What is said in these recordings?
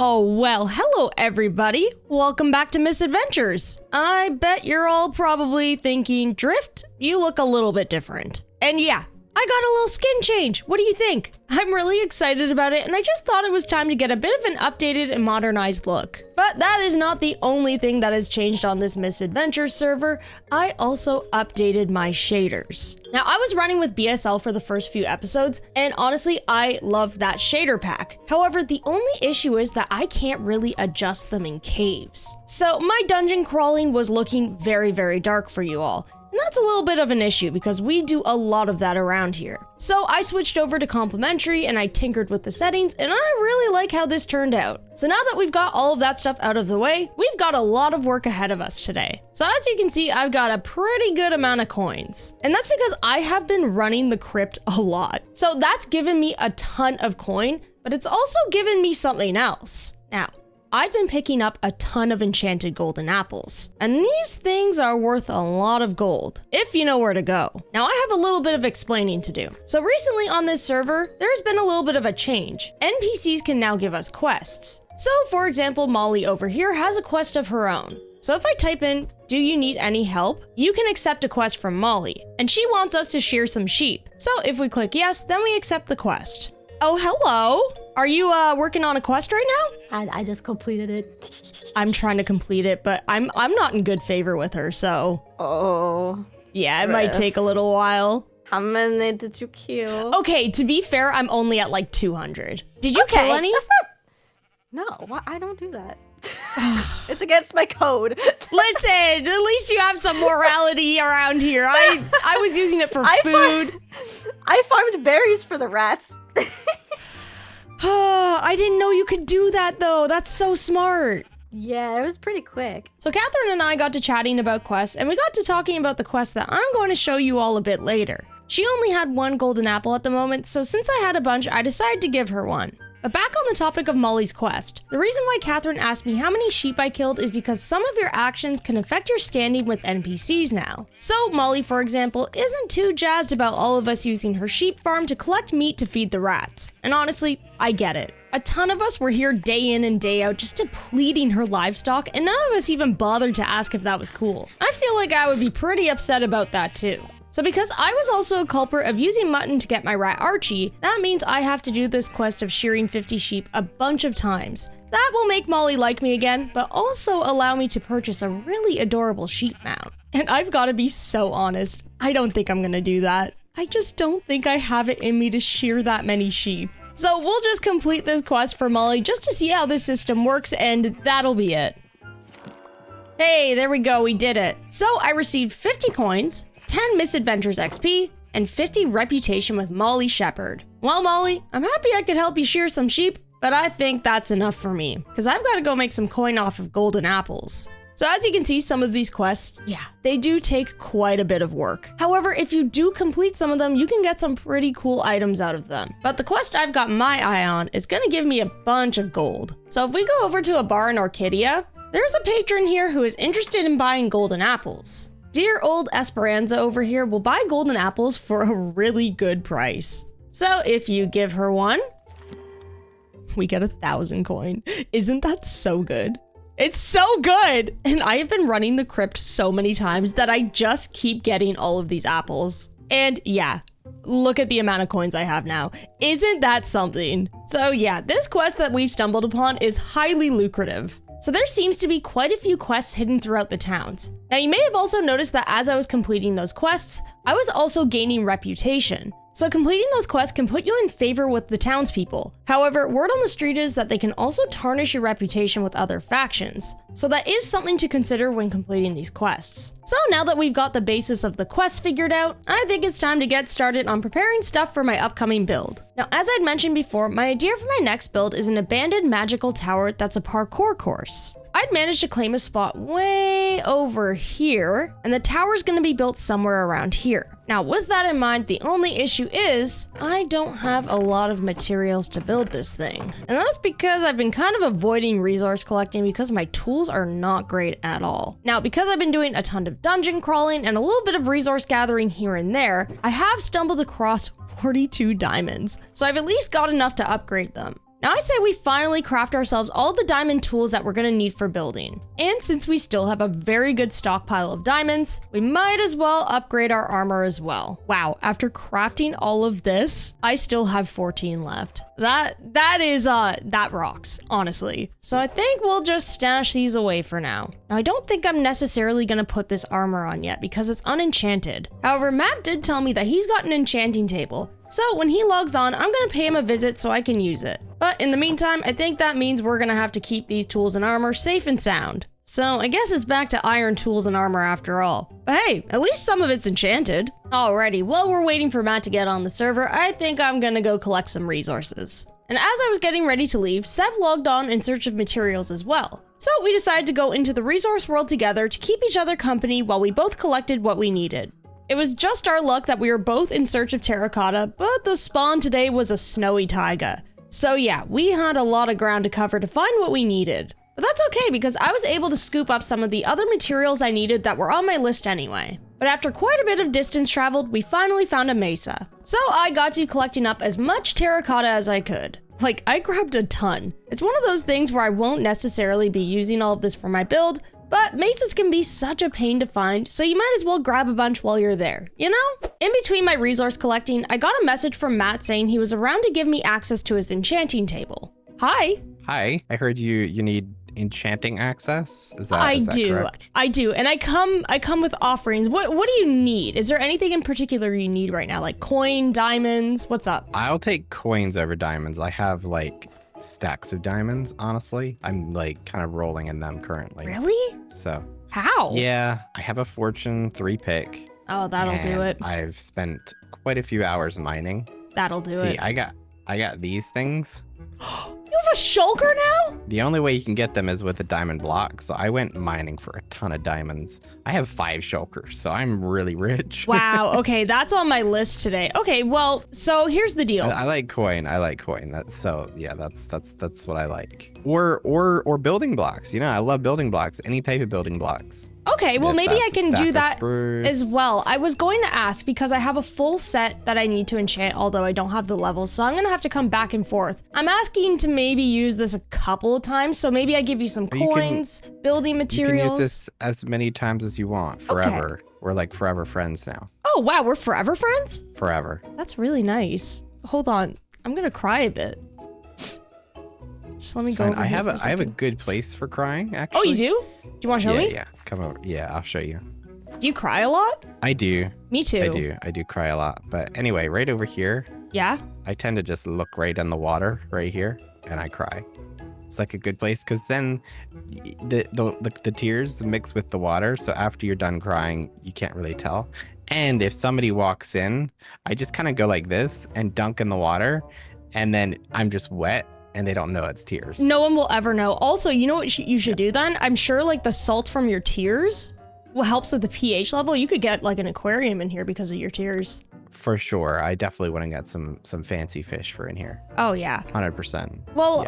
Oh, well, hello everybody. Welcome back to Misadventures. I bet you're all probably thinking, Drift, you look a little bit different. And yeah, I got a little skin change. What do you think? I'm really excited about it, and I just thought it was time to get a bit of an updated and modernized look. But that is not the only thing that has changed on this Misadventures server. I also updated my shaders. Now, I was running with BSL for the first few episodes, and honestly, I love that shader pack. However, the only issue is that I can't really adjust them in caves. So my dungeon crawling was looking very, very dark for you all. And that's a little bit of an issue because we do a lot of that around here. So I switched over to complimentary and I tinkered with the settings, and I really like how this turned out. So now that we've got all of that stuff out of the way, we've got a lot of work ahead of us today. So as you can see, I've got a pretty good amount of coins. And that's because I have been running the crypt a lot. So that's given me a ton of coin, but it's also given me something else. Now, I've been picking up a ton of enchanted golden apples, and these things are worth a lot of gold, if you know where to go. Now, I have a little bit of explaining to do. So recently on this server, there's been a little bit of a change. NPCs can now give us quests. So for example, Molly over here has a quest of her own. So if I type in, "Do you need any help?" you can accept a quest from Molly, and she wants us to shear some sheep. So if we click yes, then we accept the quest. Oh, hello. Are you working on a quest right now? I just completed it. I'm trying to complete it, but I'm not in good favor with her, so. Oh. Yeah, it might take a little while. How many did you kill? Okay, to be fair, I'm only at like 200. Did you kill any? That's not... No, I don't do that. It's against my code. Listen, at least you have some morality around here. I was using it for food. I farmed berries for the rats. I didn't know you could do that though. That's so smart. Yeah, it was pretty quick. So Catherine and I got to chatting about quests, and we got to talking about the quest that I'm going to show you all a bit later. She only had one golden apple at the moment, so since I had a bunch, I decided to give her one. But back on the topic of Molly's quest, the reason why Catherine asked me how many sheep I killed is because some of your actions can affect your standing with NPCs now. So Molly, for example, isn't too jazzed about all of us using her sheep farm to collect meat to feed the rats. And honestly, I get it. A ton of us were here day in and day out just depleting her livestock, and none of us even bothered to ask if that was cool. I feel like I would be pretty upset about that too. So because I was also a culprit of using mutton to get my rat Archie, that means I have to do this quest of shearing 50 sheep a bunch of times. That will make Molly like me again, but also allow me to purchase a really adorable sheep mount. And I've got to be so honest, I don't think I'm gonna do that. I just don't think I have it in me to shear that many sheep. So we'll just complete this quest for Molly just to see how this system works, and that'll be it. Hey, there we go, we did it. So I received 50 coins, 10 Misadventures XP, and 50 reputation with Molly Shepherd. Well, Molly, I'm happy I could help you shear some sheep, but I think that's enough for me, because I've got to go make some coin off of golden apples. So as you can see, some of these quests, yeah, they do take quite a bit of work. However, if you do complete some of them, you can get some pretty cool items out of them. But the quest I've got my eye on is going to give me a bunch of gold. So if we go over to a bar in Orchidia, there's a patron here who is interested in buying golden apples. Dear old Esperanza over here will buy golden apples for a really good price. So if you give her one, we get 1,000 coin. Isn't that so good? It's so good! And I have been running the crypt so many times that I just keep getting all of these apples. And yeah, look at the amount of coins I have now. Isn't that something? So yeah, this quest that we've stumbled upon is highly lucrative. So there seems to be quite a few quests hidden throughout the towns. Now you may have also noticed that as I was completing those quests, I was also gaining reputation. So completing those quests can put you in favor with the townspeople. However, word on the street is that they can also tarnish your reputation with other factions. So that is something to consider when completing these quests. So now that we've got the basis of the quest figured out, I think it's time to get started on preparing stuff for my upcoming build. Now, as I'd mentioned before, my idea for my next build is an abandoned magical tower that's a parkour course. I'd managed to claim a spot way over here, and the tower's gonna be built somewhere around here. Now, with that in mind, the only issue is I don't have a lot of materials to build this thing. And that's because I've been kind of avoiding resource collecting because my tools are not great at all. Now, because I've been doing a ton of dungeon crawling and a little bit of resource gathering here and there, I have stumbled across 42 diamonds, so I've at least got enough to upgrade them. Now I say we finally craft ourselves all the diamond tools that we're gonna need for building. And since we still have a very good stockpile of diamonds, we might as well upgrade our armor as well. Wow, after crafting all of this, I still have 14 left. That rocks, honestly. So I think we'll just stash these away for now. Now I don't think I'm necessarily gonna put this armor on yet because it's unenchanted. However, Matt did tell me that he's got an enchanting table. So when he logs on, I'm gonna pay him a visit so I can use it. But in the meantime, I think that means we're gonna have to keep these tools and armor safe and sound. So I guess it's back to iron tools and armor after all. But hey, at least some of it's enchanted. Alrighty, while we're waiting for Matt to get on the server, I think I'm gonna go collect some resources. And as I was getting ready to leave, Sev logged on in search of materials as well. So we decided to go into the resource world together to keep each other company while we both collected what we needed. It was just our luck that we were both in search of terracotta, but the spawn today was a snowy taiga. So yeah, we had a lot of ground to cover to find what we needed. But that's okay because I was able to scoop up some of the other materials I needed that were on my list anyway. But after quite a bit of distance traveled, we finally found a mesa. So I got to collecting up as much terracotta as I could. Like, I grabbed a ton. It's one of those things where I won't necessarily be using all of this for my build, but mesas can be such a pain to find, so you might as well grab a bunch while you're there, you know? In between my resource collecting, I got a message from Matt saying he was around to give me access to his enchanting table. Hi. Hi. I heard you need enchanting access. Is that correct? I do. And I come with offerings. What do you need? Is there anything in particular you need right now? Like coin, diamonds? What's up? I'll take coins over diamonds. I have like stacks of diamonds, honestly. I'm like kind of rolling in them currently. Really? So how? Yeah, I have a fortune 3 pick. Oh, that'll do it. I've spent quite a few hours mining. That'll do it. See, I got these things. You have a shulker now? The only way you can get them is with a diamond block. So I went mining for a ton of diamonds. I have 5 shulkers, so I'm really rich. Wow. Okay, that's on my list today. Okay, well, so here's the deal. I like coin. That's what I like. Or building blocks. You know, I love building blocks. Any type of building blocks. Okay, well, maybe I can do that spruce as well. I was going to ask because I have a full set that I need to enchant, although I don't have the levels, so I'm going to have to come back and forth. I'm asking to maybe use this a couple of times, so maybe I give you some coins, building materials. You can use this as many times as you want, forever. Okay. We're like forever friends now. Oh, wow, we're forever friends? Forever. That's really nice. Hold on, I'm going to cry a bit. Just let me go over I here have a good place for crying, actually. Oh, you do? Do you want to show me? Yeah, come over. Yeah, I'll show you. Do you cry a lot? I do. Me too. I do cry a lot. But anyway, right over here. Yeah? I tend to just look right in the water right here and I cry. It's like a good place because then the tears mix with the water. So after you're done crying, you can't really tell. And if somebody walks in, I just kind of go like this and dunk in the water and then I'm just wet. And they don't know it's tears. No one will ever know. Also, you know what you should do then? I'm sure like the salt from your tears helps with the pH level. You could get like an aquarium in here because of your tears. For sure. I definitely want to get some fancy fish for in here. Oh, yeah. 100%. Well,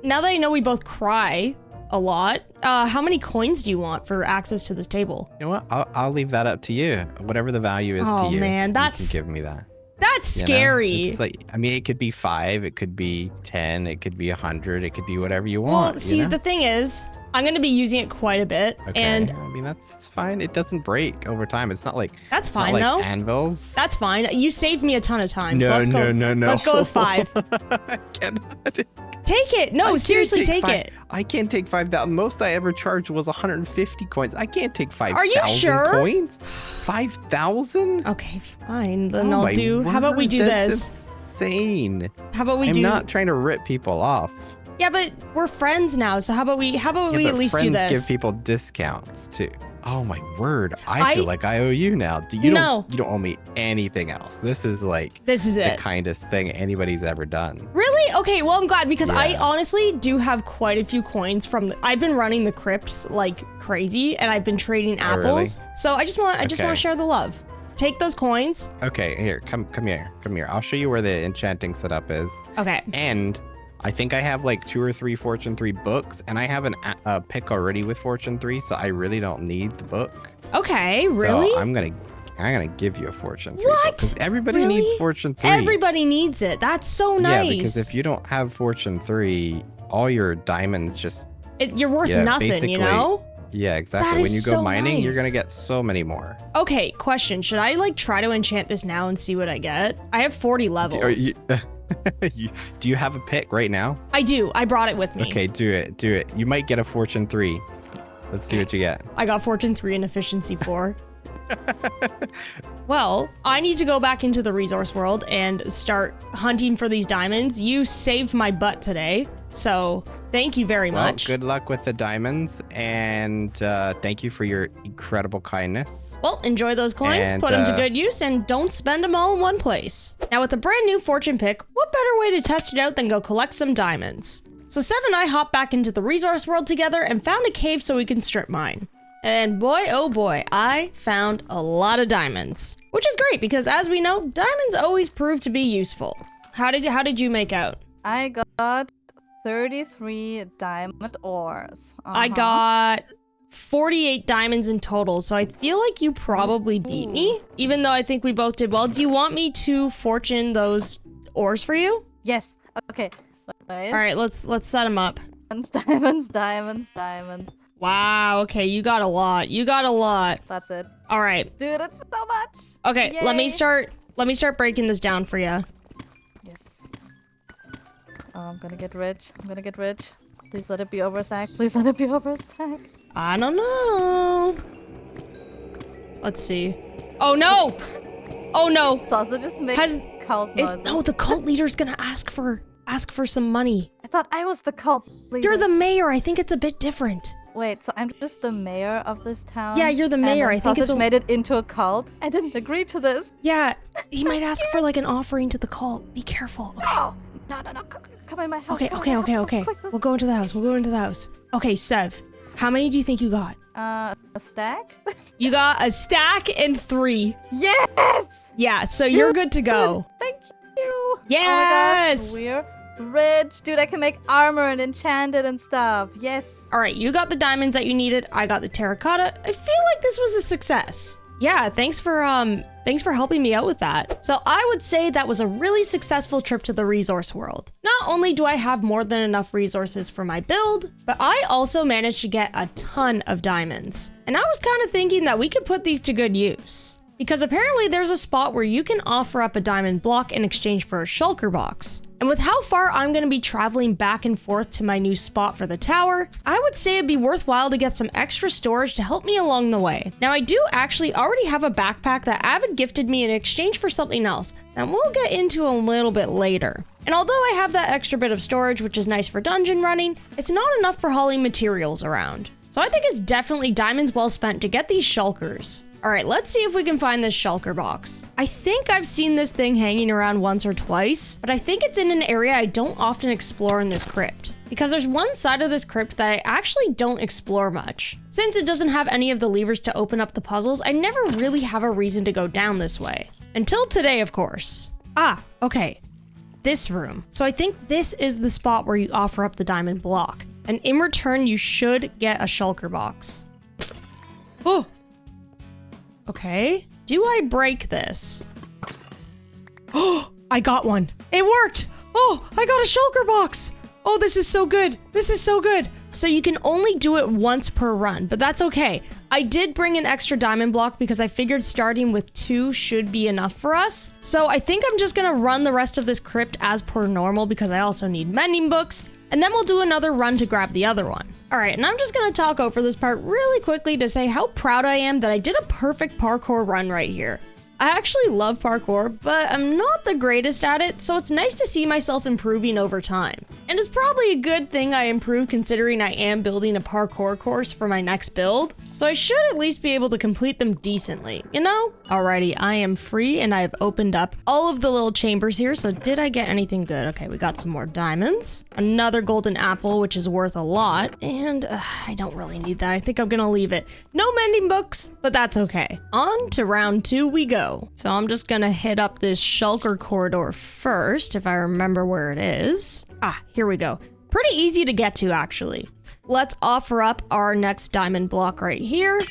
now that I know we both cry a lot, how many coins do you want for access to this table? You know what? I'll leave that up to you. Whatever the value is to you. Oh, man, you can give me that. That's scary. It's like, I mean, it could be 5, it could be 10, it could be 100, it could be whatever you want. Well, see, the thing is, I'm going to be using it quite a bit. Okay. And I mean, that's fine. It doesn't break over time. It's not like that's fine not like though. Anvils. That's fine. You saved me a ton of time. No, so let's go. No. Let's go with 5. I cannot. Take it. No, seriously, take it. I can't take 5,000. Most I ever charged was 150 coins. I can't take 5,000 Are you sure? coins. 5,000? Okay, fine. Then I'll do. How about we do That's this? Insane. How about we I'm not trying to rip people off. Yeah, but we're friends now. So how about we at least do this? Friends give people discounts too. Oh my word! I feel like I owe you now. You don't owe me anything else. This is the kindest thing anybody's ever done. Really? Okay. Well, I'm glad because I honestly do have quite a few coins from. I've been running the crypts like crazy, and I've been trading apples. Really? So I just want to share the love. Take those coins. Okay, here, come here. I'll show you where the enchanting setup is. Okay. And I think I have like 2 or 3 Fortune 3 books, and I have a pick already with Fortune 3, so I really don't need the book. Okay, really? So I'm I'm gonna give you a fortune 3. What? Because everybody Really? needs fortune 3. Everybody needs it. That's so nice. Yeah, because if you don't have fortune 3, all your diamonds just you're worth nothing, basically, you know? Yeah, exactly. That When is you go so mining, you're nice. gonna get so many more. Okay, question. Should I like try to enchant this now and see what I get? I have 40 levels. Do you have a pick right now? I do. I brought it with me. Okay, do it. You might get a fortune 3. Let's see what you get. I got fortune 3 and efficiency 4. Well, I need to go back into the resource world and start hunting for these diamonds. You saved my butt today, so thank you very much. Good luck with the diamonds, and thank you for your incredible kindness. Well, enjoy those coins, And, put them to good use, and don't spend them all in one place. Now, with a brand new fortune pick, what better way to test it out than go collect some diamonds? So Sev and I hopped back into the resource world together and found a cave so we can strip mine. And boy, oh boy, I found a lot of diamonds. Which is great, because as we know, diamonds always prove to be useful. How did you make out? I got 33 diamond ores. I got 48 diamonds in total, so I feel like you probably beat me, even though I think we both did well. Do you want me to fortune those ores for you? Yes. Okay. Wait. All right, let's set them up. Diamonds. Wow, okay, you got a lot. That's it. All right. Dude, it's so much. Okay, Yay. let me start breaking this down for you. Yes. Oh, I'm gonna get rich. Please let it be over a stack. I don't know. Let's see. Oh no! Sausages make cult noises. No, the cult leader's gonna ask for some money. I thought I was the cult leader. You're the mayor. I think it's a bit different. Wait, so I'm just the mayor of this town? Yeah, you're the mayor. And I think it's Sausage made it into a cult? I didn't agree to this. Yeah, he might ask for like an offering to the cult. Be careful. Okay. No. Come in my house. Okay. We'll go into the house. Okay, Sev, how many do you think you got? A stack? You got a stack and 3. Yes! Yeah, so you're good to go. Thank you. Yes! Oh my gosh, we're rich. Dude, I can make armor and enchanted and stuff. Yes. All right, you got the diamonds that you needed. I got the terracotta. I feel like this was a success. Yeah, thanks for helping me out with that. So I would say that was a really successful trip to the resource world. Not only do I have more than enough resources for my build, but I also managed to get a ton of diamonds. And I was kind of thinking that we could put these to good use. Because apparently there's a spot where you can offer up a diamond block in exchange for a shulker box. And with how far I'm going to be traveling back and forth to my new spot for the tower, I would say it'd be worthwhile to get some extra storage to help me along the way. Now I do actually already have a backpack that Avid gifted me in exchange for something else that we'll get into a little bit later. And although I have that extra bit of storage, which is nice for dungeon running, it's not enough for hauling materials around. So I think it's definitely diamonds well spent to get these shulkers. All right, let's see if we can find this shulker box. I think I've seen this thing hanging around once or twice, but I think it's in an area I don't often explore in this crypt. Because there's one side of this crypt that I actually don't explore much. Since it doesn't have any of the levers to open up the puzzles, I never really have a reason to go down this way. Until today, of course. Ah, okay. This room. So I think this is the spot where you offer up the diamond block. And in return, you should get a shulker box. Oh! Okay. Do I break this? Oh, I got one. It worked. Oh, I got a shulker box. Oh, this is so good. So you can only do it once per run, but that's okay. I did bring an extra diamond block because I figured starting with 2 should be enough for us. So I think I'm just gonna run the rest of this crypt as per normal because I also need mending books, and then we'll do another run to grab the other one. All right, and I'm just gonna talk over this part really quickly to say how proud I am that I did a perfect parkour run right here. I actually love parkour, but I'm not the greatest at it, so it's nice to see myself improving over time. And it's probably a good thing I improved considering I am building a parkour course for my next build, so I should at least be able to complete them decently, you know? Alrighty, I am free and I've opened up all of the little chambers here, so did I get anything good? Okay, we got some more diamonds, another golden apple, which is worth a lot, and I don't really need that. I think I'm gonna leave it. No mending books, but that's okay. On to round 2 we go. So I'm just gonna hit up this shulker corridor first, if I remember where it is. Ah, here we go. Pretty easy to get to, actually. Let's offer up our next diamond block right here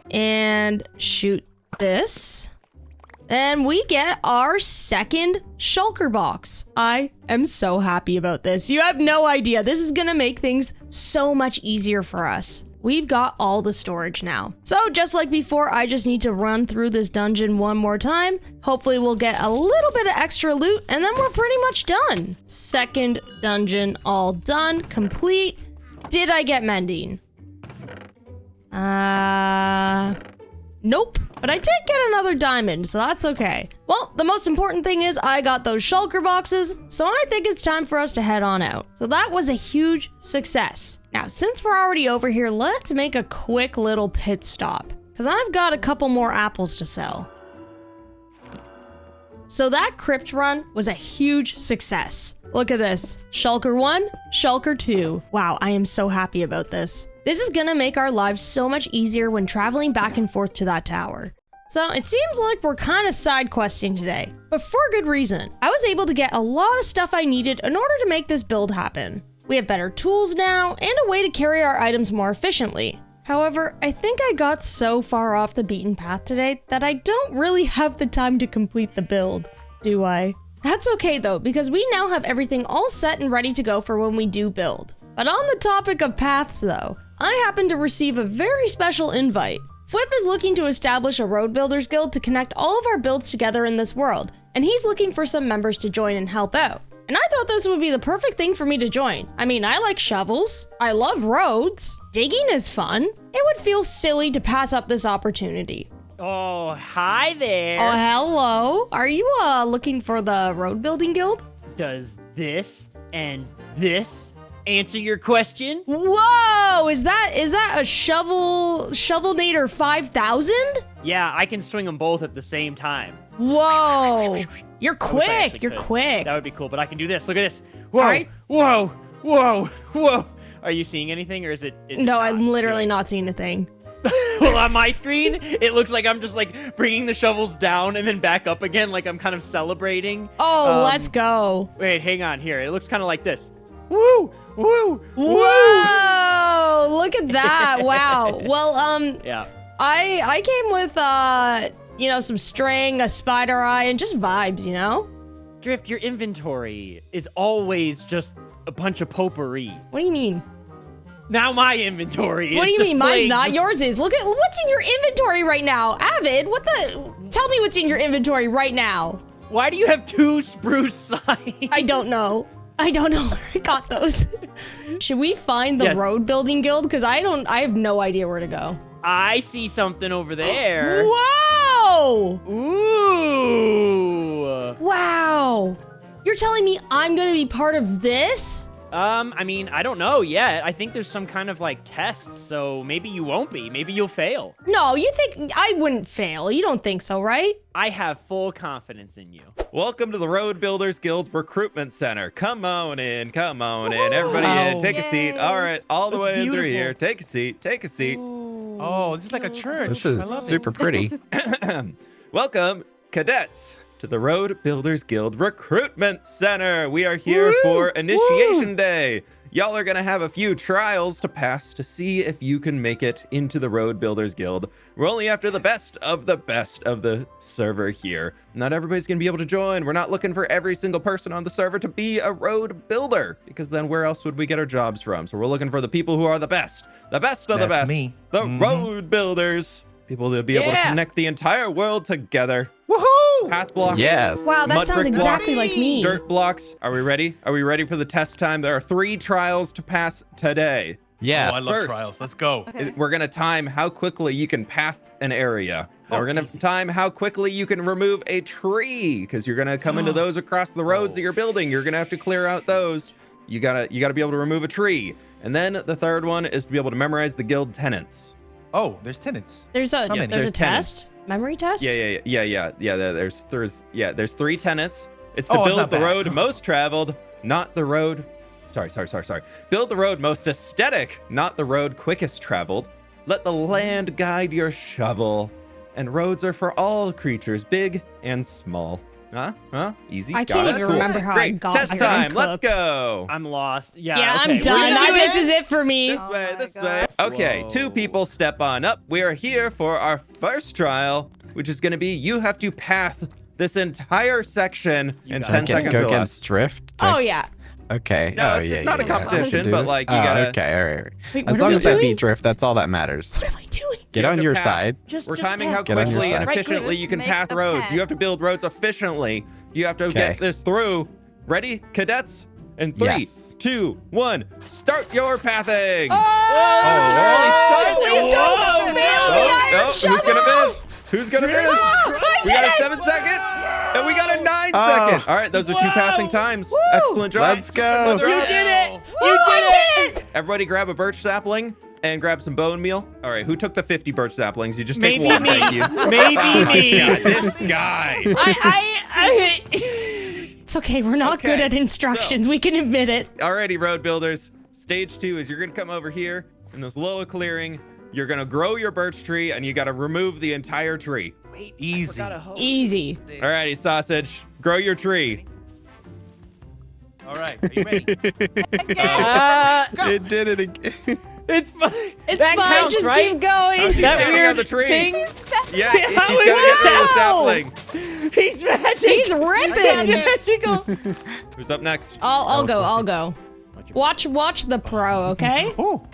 and shoot this. And we get our second shulker box. I am so happy about this. You have no idea. This is gonna make things so much easier for us. We've got all the storage now. So just like before, I just need to run through this dungeon one more time. Hopefully we'll get a little bit of extra loot and then we're pretty much done. Second dungeon all done, complete. Did I get mending? Nope, but I did get another diamond, so that's okay. Well, the most important thing is I got those shulker boxes, so I think it's time for us to head on out. So that was a huge success. Now, since we're already over here, let's make a quick little pit stop, because I've got a couple more apples to sell. So that crypt run was a huge success. Look at this. Shulker 1, Shulker 2. Wow, I am so happy about this. This is gonna make our lives so much easier when traveling back and forth to that tower. So it seems like we're kind of side questing today, but for good reason. I was able to get a lot of stuff I needed in order to make this build happen. We have better tools now and a way to carry our items more efficiently. However, I think I got so far off the beaten path today that I don't really have the time to complete the build, do I? That's okay though, because we now have everything all set and ready to go for when we do build. But on the topic of paths though, I happened to receive a very special invite. Flip is looking to establish a road builders guild to connect all of our builds together in this world, and he's looking for some members to join and help out. And I thought this would be the perfect thing for me to join. I mean, I like shovels, I love roads, digging is fun. It would feel silly to pass up this opportunity. Oh, hi there. Oh, hello. Are you looking for the road building guild? Does this and this answer your question? Whoa! Is that a Shovelnator 5000? Yeah, I can swing them both at the same time. Whoa! You're I wish I quick. actually You're could. quick. That would be cool, but I can do this. Look at this. Whoa! All right. Whoa! Whoa! Whoa! Are you seeing anything, or is it? No, I'm literally not seeing a thing. Well, on my screen, it looks like I'm just like bringing the shovels down and then back up again, like I'm kind of celebrating. Oh, let's go. Wait, hang on. Here, it looks kind of like this. Woo! Woo! Whoa! Look at that. Wow. Well, Yeah. I came with some string, a spider eye, and just vibes, you know? Drift, your inventory is always just a bunch of potpourri. What do you mean? Now my inventory What is do you just mean? Mine's plagued not. with- Yours is. Look at what's in your inventory right now. Avid, tell me what's in your inventory right now. Why do you have 2 spruce signs? I don't know. I don't know where I got those. Should we find the Yes. road building guild? Because I have no idea where to go. I see something over there. Whoa! Ooh. Wow. You're telling me I'm gonna be part of this? I mean, I don't know yet. I think there's some kind of like test, so maybe you won't be. Maybe you'll fail. No, you think I wouldn't fail? You don't think so, right? I have full confidence in you. Welcome to the Road Builders Guild Recruitment Center. Come on in, Everybody in, take a seat. Yay. All right, all the That's way in through beautiful. here. Take a seat, take a seat. Oh, this is like a church. This is I love super it. pretty. Welcome, cadets, to the Road Builders Guild Recruitment Center. We are here for Initiation Day. Y'all are gonna have a few trials to pass to see if you can make it into the Road Builders Guild. We're only after the best of the server here. Not everybody's gonna be able to join. We're not looking for every single person on the server to be a road builder, because then where else would we get our jobs from? So we're looking for the people who are the best of the That's best. me. The Mhm. road builders. People to be able to Yeah. connect the entire world together. Woohoo! Path blocks. Yes. Wow, that Mud sounds brick exactly blocks. like me. Dirt blocks. Are we ready? Are we ready for the test time? There are 3 trials to pass today. Yes. Oh, I love First. trials. Let's go. Okay. We're gonna time how quickly you can path an area. Then we're gonna time how quickly you can remove a tree, because you're gonna come into those across the roads that you're building. You're gonna have to clear out those. You gotta be able to remove a tree. And then the third one is to be able to memorize the guild tenants. Oh, there's tenants. There's a many? there's a There's tenants. test? Memory test? Yeah. There's 3 tenants. It's to Oh, it's build not the bad. road most traveled, not the road. Sorry. Build the road most aesthetic, not the road quickest traveled. Let the land guide your shovel. And roads are for all creatures, big and small. Huh? Easy. I Got can't it? even Cool. remember how I Great. got Test here. I'm time. Let's cooked. go. I'm lost. Yeah, Yeah, okay, I'm we're done. gonna do This it. is it for me. This Oh way, my this God. way. Okay, Whoa. 2 people step on up. We are here for our first trial. which is going to be you have to path this entire section in got 10 it. seconds Go or less. against drift. Oh yeah. Okay. No, oh, it's- yeah, it's not a yeah, yeah. competition, Do but, this? like, you gotta- Okay, all right. Wait, As what long are as I we beat doing? drift, that's all that matters. What am I doing? Get You have on to your path. side. We're timing how Get on your quickly and side. Right efficiently click, you can make path the roads. path. You have to build roads efficiently. You have to Okay. get this through. Ready, cadets? In 3, Yes. 2, 1, start your pathing. Oh, please don't fail me, Iron Who's Shovel! gonna finish? Who's gonna finish? I We got did a it! 7-second, and we got a 9-second. Oh. All right, those are 2 passing times. Woo! Excellent job. Let's go. Good You job. did it! Oh, You I did it! did it! Everybody grab a birch sapling and grab some bone meal. All right, who took the 50 birch saplings? You just take Maybe one, me. thank you. Maybe Oh my me. God, this guy. It's okay, we're not good Okay, at instructions. We can admit it. Alrighty, road builders. Stage 2 is you're gonna come over here in this little clearing. You're gonna grow your birch tree, and you gotta remove the entire tree. Wait, Easy. I forgot a hoe. Easy. Alrighty, sausage, grow your tree. All right, are you ready? It did it again. It's fine. It's that fine, counts, just right? keep going. How's he That standing weird on the tree? thing. Yeah, How he's is gotta get rid of the that? sapling. He's magic. He's ripping. He's magical. Who's up next? I'll go. Watch the pro, okay? Oh,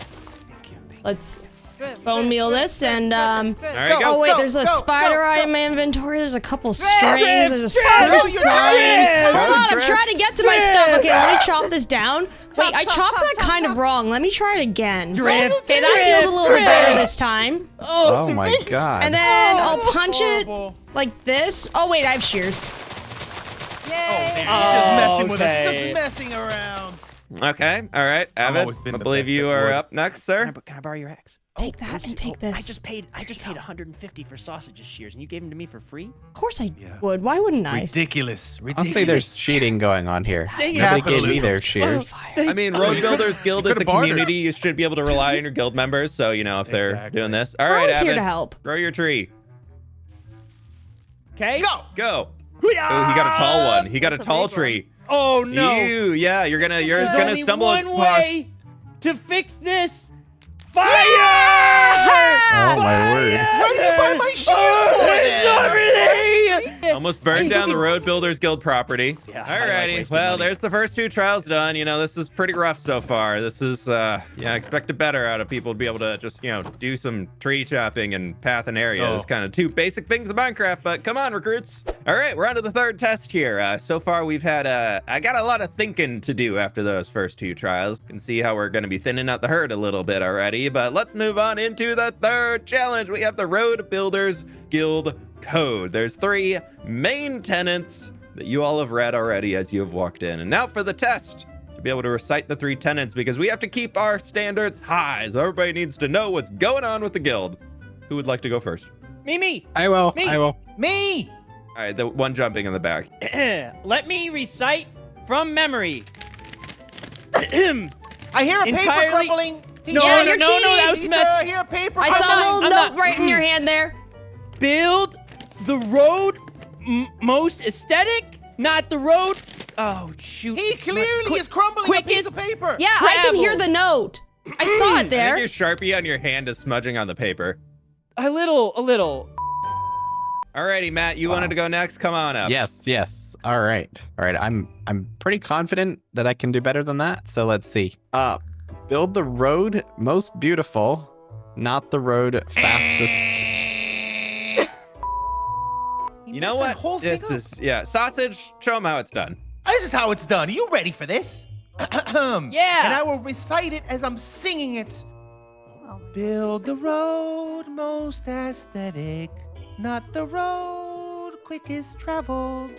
Let's Drift, bone drift, meal drift, this drift, and drift, There drift. you go. oh wait, go, there's a go, spider go, eye go. in my inventory. There's a couple Drift, strings. There's a spruce drift, sign. drift. Hold on, I'm Drift. trying to get to my stuff. Okay, let me chop this down. Wait, I chop, chopped chop, that chop, kind of chop. wrong. Let me try it again. Drift, Okay, that feels a little bit better this time. Oh my god. And then Oh, I'll that's punch horrible. it like this. Oh wait, I have shears. Yay! He's just messing with us. okay. Just messing around. Okay, all right, I've Avid. always been I the believe best you at are wood. up next, sir. Can I borrow your axe? Take that and take this. I just paid 150 for sausages shears, and you gave them to me for free. Of course I Yeah. would. Why wouldn't I? Ridiculous. I'll Ridiculous. say there's cheating going on here. Dang it. Nobody gave me Capitalism. their shears. I mean, Road Builders Guild is a could've bartered. community. You should be able to rely on your guild members. So, you know, if they're Exactly. doing this. All I'm right, always here Avid, to help. grow your tree. Okay. Go. Go. Oh, he got a tall one. He got a That's a tall big one. tree. Oh no. Yeah, you're gonna There's gonna only stumble one across. way to fix this. Fire! Oh my word. Where do you buy my shears for then? Almost burned down the Road Builders Guild property. Yeah, I like Alrighty. wasting Well, money. there's the first 2 trials done. You know, this is pretty rough so far. This is, yeah, expected better out of people to be able to just, you know, do some tree chopping and path and area. Oh. It's kind of 2 basic things in Minecraft, but come on, recruits. All right, we're on to the 3rd test here. So far, we've had, I got a lot of thinking to do after those first 2 trials. You can see how we're going to be thinning out the herd a little bit already, but let's move on into the 3rd challenge. We have the Road Builders Guild Code. There's 3 main tenets that you all have read already as you have walked in. And now for the test, to be able to recite the 3 tenets, because we have to keep our standards high. So everybody needs to know what's going on with the guild. Who would like to go first? Me. I will. Me. I will. Me. All right, the one jumping in the back. Let me recite from memory. I hear a paper Entirely- crumbling. No, Yeah, no, you're no, cheating. no, that was Teacher, nuts. I hear a paper I saw a crumbling. little I'm note not- right in your hand there. Build the road most aesthetic, not the road. Oh shoot! He clearly is crumbling a piece of paper. Yeah, I can hear Travel. the note. I saw it I there. think your Sharpie on your hand is smudging on the paper. A little. Alrighty, Matt, you wanted to go next? Come on up. Yes. All right. I'm pretty confident that I can do better than that. So let's see. Build the road most beautiful, not the road fastest. He You know messed that what? whole thing This up. is, yeah, sausage, show them how it's done. This is how it's done. Are you ready for this? Yeah. And I will recite it as I'm singing it. Oh, Build the road most aesthetic, not the road quickest traveled.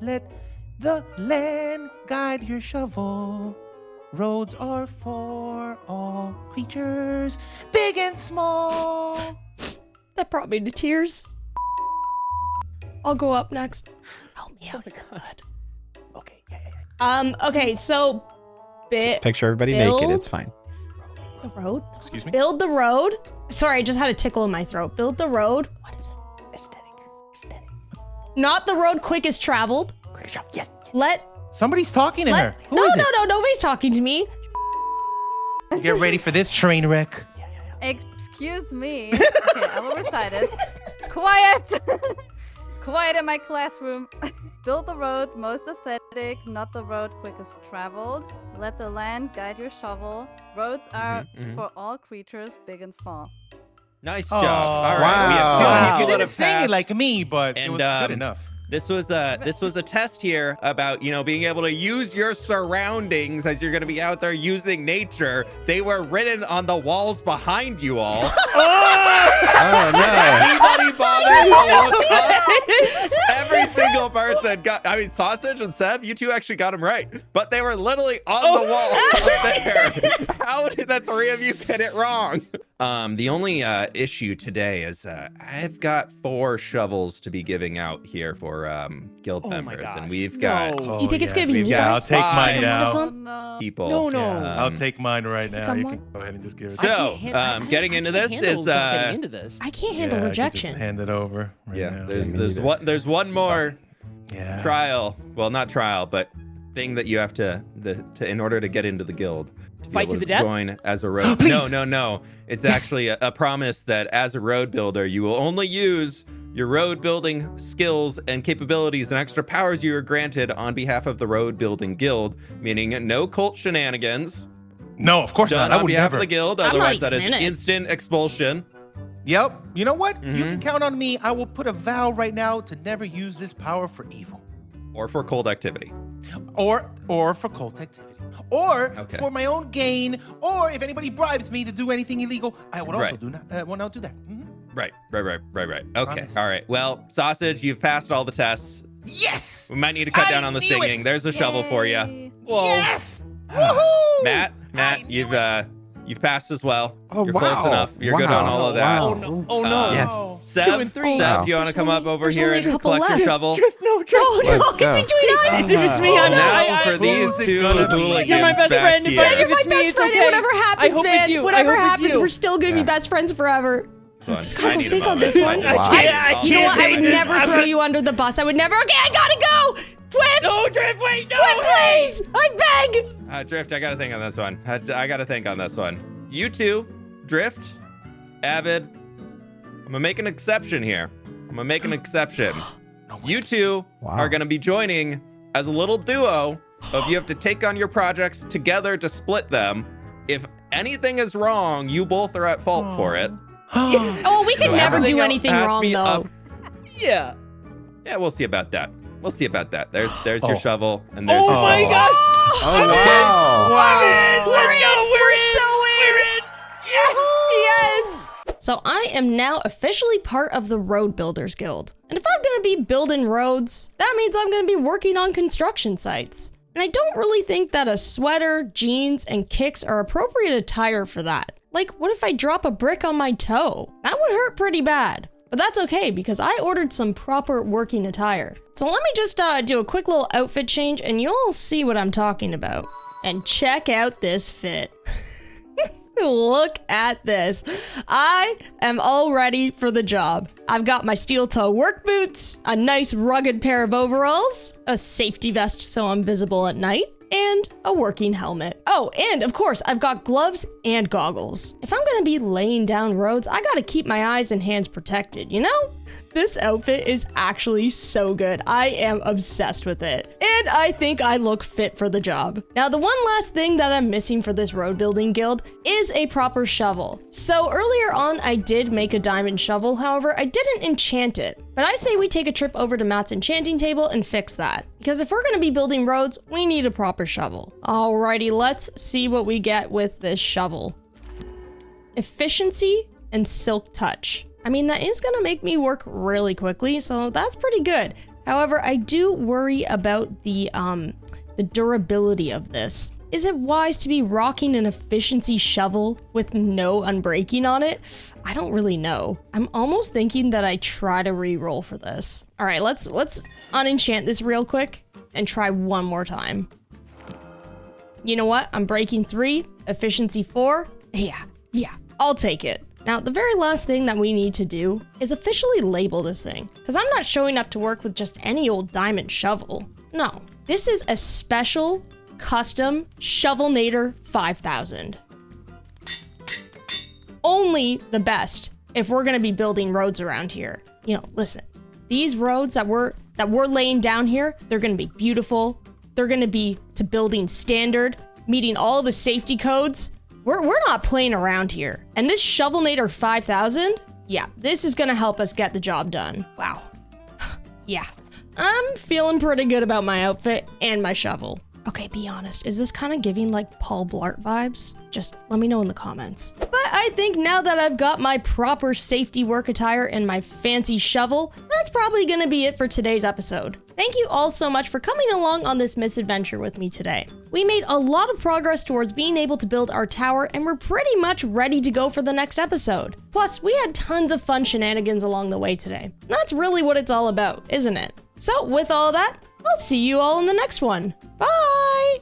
Let the land guide your shovel. Roads are for all creatures, big and small. That brought me to tears. I'll go up next. Help me out. Okay. Yeah. Okay, so Just picture everybody build naked. It's fine. the road. Excuse me? Build the road. Sorry, I just had a tickle in my throat. Build the road. What is it? Aesthetic. Not the road quickest traveled. Quick job. Yes. Let Somebody's talking to her. Who no, is no, it? no, nobody's talking to me. Get ready for this train wreck. Excuse me. Okay, I will recite it. Quiet! Quiet in my classroom. Build the road most aesthetic, not the road quickest traveled. Let the land guide your shovel. Roads are for all creatures, big and small. Nice job. All right. We have Wow. two You people that didn't have sing it passed. like me, but it And, was good enough. This was a test here about, being able to use your surroundings as you're going to be out there using nature. They were written on the walls behind you all. Oh no. Anybody bother to look up? Every single person got. I mean, Sausage and Seb, you two actually got them right, but they were literally on the wall up there. How did the three of you get it wrong? The only issue today is I've got 4 shovels to be giving out here for guild Oh my members, gosh. and we've got No. Do you think it's gonna be me, I'll guys? take Five. mine Like, now. one Oh of them? no. people. No, no. I'll take mine right think now. I'm You one? can go ahead and just give it. So, to me. getting into this is getting into this. I can't handle Yeah, I could just rejection. hand it over. Right yeah. now. There's one more Yeah. trial. Well, not trial, but thing that you have to in order to get into the guild. To be Fight able to the death? Join as a road. Please. No. It's actually a promise that as a road builder, you will only use your road building skills and capabilities and extra powers you are granted on behalf of the road building guild, meaning no cult shenanigans No, of course done not. I on would behalf never. of the guild. I'm not Otherwise, that is even in it. instant expulsion. Yep. You know what? You Mm-hmm. can count on me. I will put a vow right now to never use this power for evil, Or for cold activity. or for cult activity, or Okay. for my own gain, or if anybody bribes me to do anything illegal, I would also Right. will not do that. Right. Okay. Promise. All right. Well, Sausage, you've passed all the tests. Yes. We might need to cut I down on the knew singing. it. There's a shovel for you. Yay. Yes. Woohoo! Matt, I knew you've passed as well. Oh, You're close wow. enough. You're good on Wow. all of that. Wow. Oh no. Oh no. Yes. Seb, 2 and 3. Seb, Wow. do you want to There's come up only- over there's here only a and couple collect your left. shovel? Drift, no, Drift. Oh no, Let's it's go. between us. If it's me, I know. Now for these Who's it two gonna be? hooligans You're my best back friend. If here. I- You're my it's me, best it's friend. okay. And whatever I happens, hope it's man, you. I whatever hope it's happens, you. we're still gonna be Yeah. best friends forever. Fun. I I need a think on moment. this one. I Wow. can't- I You know what? I can't would take never this. throw you under the bus. I would never. Okay, I gotta go. Whip, No, Drift, wait, no. whip, please. I beg. Drift, I got to think on this one. I got to think on this one. You two, Drift, Avid, I'm going to make an exception here. I'm going to make an exception. You two Wow. are going to be joining as a little duo of you have to take on your projects together to split them. If anything is wrong, you both are at fault for it. Oh, we could So never everything do else anything has to wrong be though. up. Yeah. Yeah, we'll see about that. We'll see about that. There's Oh. your shovel and there's Oh your my shovel. gosh. Oh wow. Wow. Let's go. We're so in. Yes. So I am now officially part of the Road Builders Guild. And if I'm gonna be building roads, that means I'm gonna be working on construction sites. And I don't really think that a sweater, jeans, and kicks are appropriate attire for that. Like, what if I drop a brick on my toe? That would hurt pretty bad. But that's okay, because I ordered some proper working attire. So let me just do a quick little outfit change, and you'll see what I'm talking about. And check out this fit. Look at this. I am all ready for the job. I've got my steel toe work boots, a nice rugged pair of overalls, a safety vest so I'm visible at night, and a working helmet. Oh, and of course, I've got gloves and goggles. If I'm gonna be laying down roads, I gotta keep my eyes and hands protected, you know? This outfit is actually so good. I am obsessed with it. And I think I look fit for the job. Now, the one last thing that I'm missing for this road building guild is a proper shovel. So earlier on, I did make a diamond shovel. However, I didn't enchant it. But I say we take a trip over to Matt's enchanting table and fix that. Because if we're gonna be building roads, we need a proper shovel. Alrighty, let's see what we get with this shovel. Efficiency and silk touch. I mean, that is gonna make me work really quickly, so that's pretty good. However, I do worry about the durability of this. Is it wise to be rocking an efficiency shovel with no unbreaking on it? I don't really know. I'm almost thinking that I try to re-roll for this. All right, let's unenchant this real quick and try one more time. You know what? I'm breaking 3, efficiency 4. Yeah, I'll take it. Now, the very last thing that we need to do is officially label this thing, because I'm not showing up to work with just any old diamond shovel. No, this is a special, custom Shovelnator 5000. Only the best if we're gonna be building roads around here. listen, these roads that we're laying down here, they're gonna be beautiful. They're gonna be to building standard, meeting all the safety codes. We're not playing around here. And this Shovelnator 5000, yeah, this is gonna help us get the job done. Wow. Yeah, I'm feeling pretty good about my outfit and my shovel. Okay, be honest, is this kind of giving like Paul Blart vibes? Just let me know in the comments. But I think now that I've got my proper safety work attire and my fancy shovel, that's probably gonna be it for today's episode. Thank you all so much for coming along on this misadventure with me today. We made a lot of progress towards being able to build our tower, and we're pretty much ready to go for the next episode. Plus, we had tons of fun shenanigans along the way today. That's really what it's all about, isn't it? So with all that, I'll see you all in the next one. Bye!